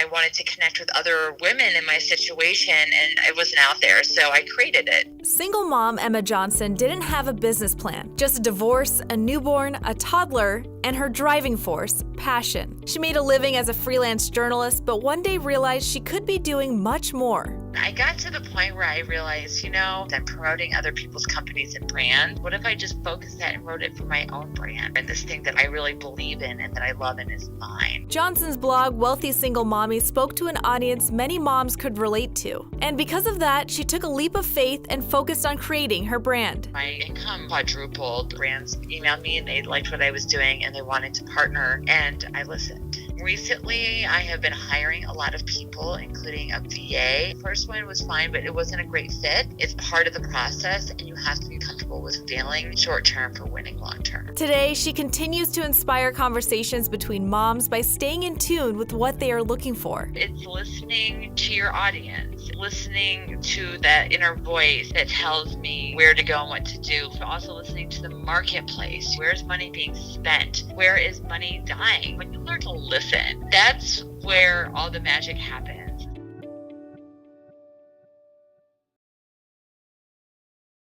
I wanted to connect with other women in my situation, and it wasn't out there, so I created it. Single mom Emma Johnson didn't have a business plan, just a divorce, a newborn, a toddler, and her driving force, passion. She made a living as a freelance journalist, but one day realized she could be doing much more. I got to the point where I realized, I'm promoting other people's companies and brands. What if I just focused that and wrote it for my own brand and this thing that I really believe in and that I love and is mine? Johnson's blog, Wealthy Single Mommy, spoke to an audience many moms could relate to. And because of that, she took a leap of faith and focused on creating her brand. My income quadrupled. Brands emailed me and they liked what I was doing and they wanted to partner, and I listened. Recently, I have been hiring a lot of people, including a VA. The first one was fine, but it wasn't a great fit. It's part of the process, and you have to be comfortable with failing short-term for winning long-term. Today, she continues to inspire conversations between moms by staying in tune with what they are looking for. It's listening to your audience, listening to that inner voice that tells me where to go and what to do, but also listening to the marketplace. Where's money being spent? Where is money dying? When you learn to listen, that's where all the magic happens.